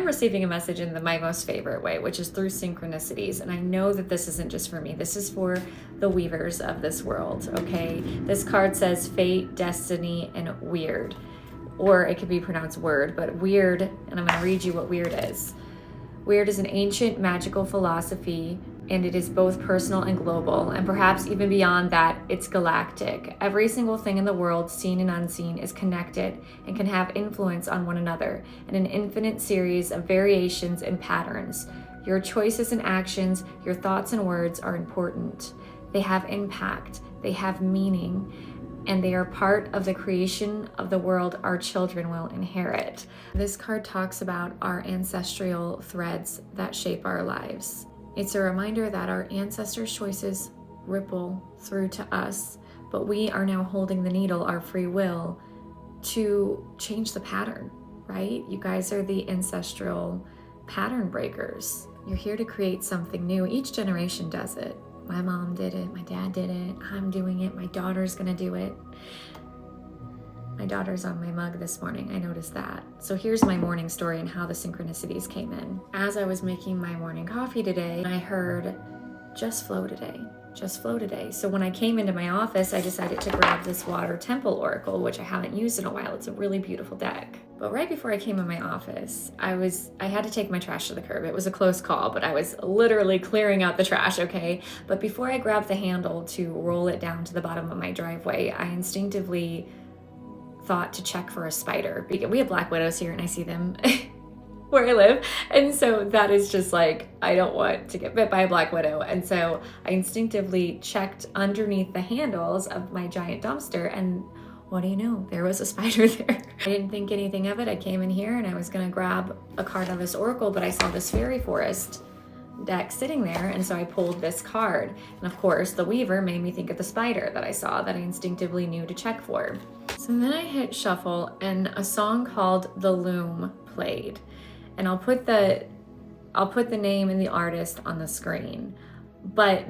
I'm receiving a message in my most favorite way, which is through synchronicities. And I know that this isn't just for me. This is for the weavers of this world, okay? This card says fate, destiny, and weird. Or it could be pronounced word, but weird, and I'm going to read you what weird is. Weird is an ancient magical philosophy, and it is both personal and global, and perhaps even beyond that, it's galactic. Every single thing in the world, seen and unseen, is connected and can have influence on one another in an infinite series of variations and patterns. Your choices and actions, your thoughts and words are important. They have impact, they have meaning, and they are part of the creation of the world our children will inherit. This card talks about our ancestral threads that shape our lives. It's a reminder that our ancestors' choices ripple through to us, but we are now holding the needle, our free will, to change the pattern, right? You guys are the ancestral pattern breakers. You're here to create something new. Each generation does it. My mom did it, my dad did it, I'm doing it, my daughter's gonna do it. My daughter's on my mug this morning, I noticed that. So here's my morning story and how the synchronicities came in. As I was making my morning coffee today, I heard, just flow today, just flow today. So when I came into my office, I decided to grab this Water Temple Oracle, which I haven't used in a while. It's a really beautiful deck. But right before I came in my office, I had to take my trash to the curb. It was a close call, but I was literally clearing out the trash, okay? But before I grabbed the handle to roll it down to the bottom of my driveway, I instinctively thought to check for a spider. Because we have black widows here and I see them where I live. And so that is just like, I don't want to get bit by a black widow. And so I instinctively checked underneath the handles of my giant dumpster, and what do you know? There was a spider there. I didn't think anything of it. I came in here and I was gonna grab a card of this oracle, but I saw this fairy forest deck sitting there, and so I pulled this card. And of course, the weaver made me think of the spider that I saw that I instinctively knew to check for. So then I hit shuffle and a song called The Loom played. And I'll put the name and the artist on the screen. But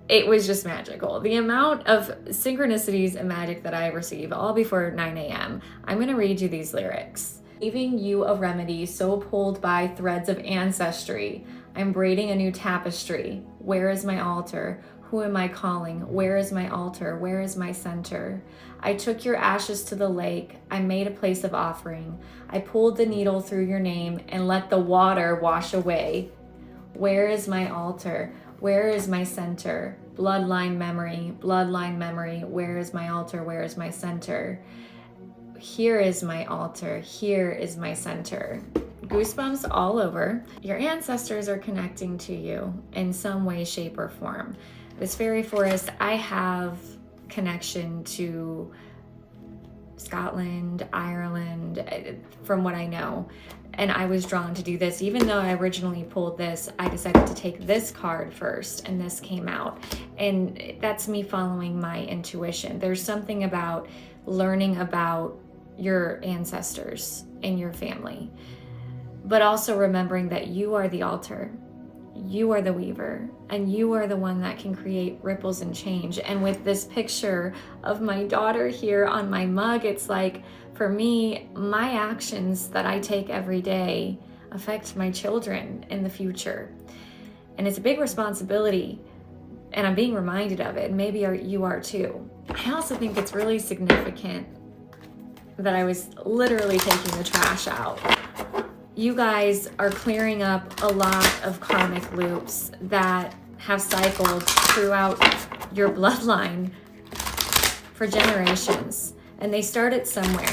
it was just magical. The amount of synchronicities and magic that I receive all before 9 a.m. I'm gonna read you these lyrics. Leaving you a remedy so pulled by threads of ancestry. I'm braiding a new tapestry. Where is my altar? Who am I calling? Where is my altar? Where is my center? I took your ashes to the lake. I made a place of offering. I pulled the needle through your name and let the water wash away. Where is my altar? Where is my center? Bloodline memory, where is my altar? Where is my center? Here is my altar, here is my center. Goosebumps all over. Your ancestors are connecting to you in some way, shape, or form. This fairy forest, I have connection to Scotland, Ireland, from what I know. And I was drawn to do this. Even though I originally pulled this, I decided to take this card first, and this came out. And that's me following my intuition. There's something about learning about your ancestors and your family, but also remembering that you are the altar. You are the weaver, and you are the one that can create ripples and change. And with this picture of my daughter here on my mug, it's like, for me, my actions that I take every day affect my children in the future. And it's a big responsibility, and I'm being reminded of it, and maybe you are too. I also think it's really significant that I was literally taking the trash out. You guys are clearing up a lot of karmic loops that have cycled throughout your bloodline for generations, and they started somewhere.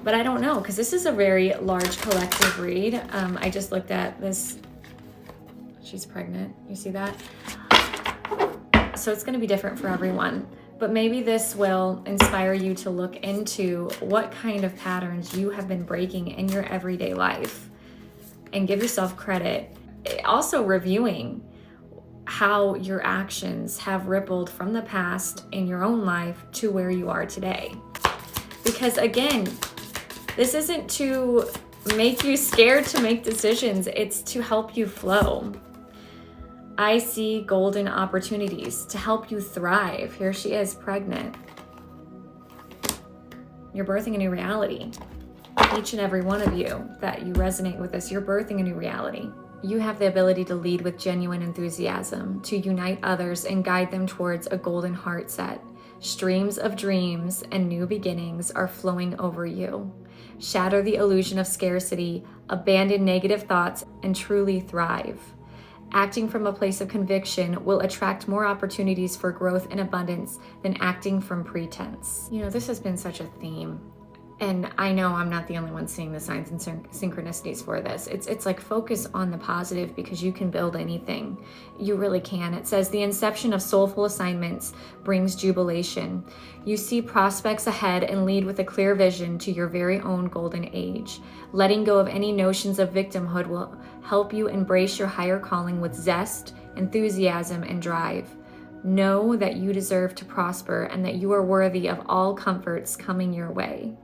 But I don't know, because this is a very large collective read. I just looked at this. She's pregnant, you see that? So it's gonna be different for everyone. But maybe this will inspire you to look into what kind of patterns you have been breaking in your everyday life and give yourself credit. Also reviewing how your actions have rippled from the past in your own life to where you are today. Because again, this isn't to make you scared to make decisions, it's to help you flow. I see golden opportunities to help you thrive. Here she is, pregnant. You're birthing a new reality. each and every one of you that you resonate with this. You're birthing a new reality. You have the ability to lead with genuine enthusiasm, to unite others and guide them towards a golden heart set. Streams of dreams and new beginnings are flowing over you. Shatter the illusion of scarcity, abandon negative thoughts, and truly thrive. Acting from a place of conviction will attract more opportunities for growth and abundance than acting from pretense. You know, this has been such a theme. And I know I'm not the only one seeing the signs and synchronicities for this. It's like focus on the positive, because you can build anything. You really can. It says the inception of soulful assignments brings jubilation. You see prospects ahead and lead with a clear vision to your very own golden age. Letting go of any notions of victimhood will help you embrace your higher calling with zest, enthusiasm, and drive. Know that you deserve to prosper and that you are worthy of all comforts coming your way.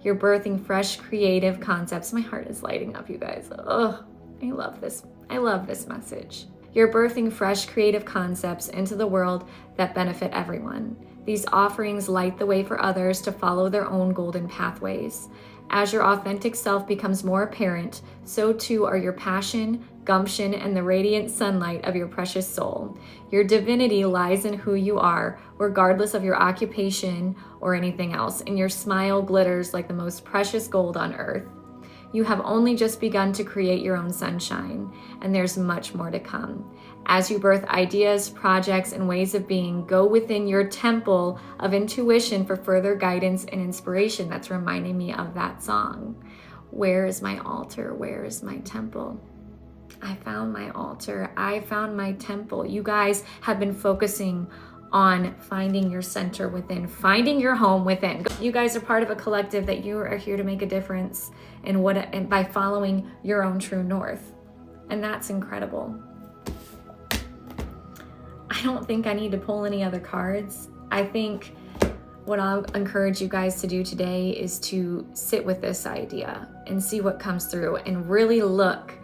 You're birthing fresh, creative concepts. My heart is lighting up, you guys. Oh, I love this. I love this message. You're birthing fresh, creative concepts into the world that benefit everyone. These offerings light the way for others to follow their own golden pathways. As your authentic self becomes more apparent, so too are your passion, gumption, and the radiant sunlight of your precious soul. Your divinity lies in who you are, regardless of your occupation or anything else, and your smile glitters like the most precious gold on earth. You have only just begun to create your own sunshine, and there's much more to come. As you birth ideas, projects, and ways of being, go within your temple of intuition for further guidance and inspiration. That's reminding me of that song. Where is my altar? Where is my temple? I found my altar. I found my temple. You guys have been focusing on finding your center within, finding your home within. You guys are part of a collective that you are here to make a difference and by following your own true north. And that's incredible. I don't think I need to pull any other cards. I think what I'll encourage you guys to do today is to sit with this idea and see what comes through, and really look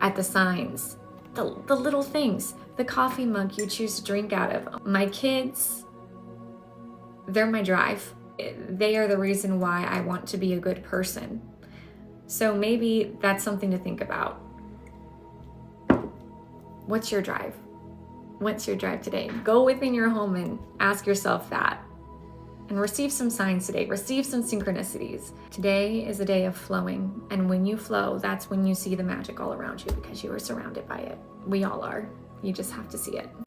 at the signs, the little things, the coffee mug you choose to drink out of. My kids, they're my drive. They are the reason why I want to be a good person. So maybe that's something to think about. What's your drive? What's your drive today? Go within your home and ask yourself that. And receive some signs today. Receive some synchronicities. Today is a day of flowing. And when you flow, that's when you see the magic all around you, because you are surrounded by it. We all are. You just have to see it.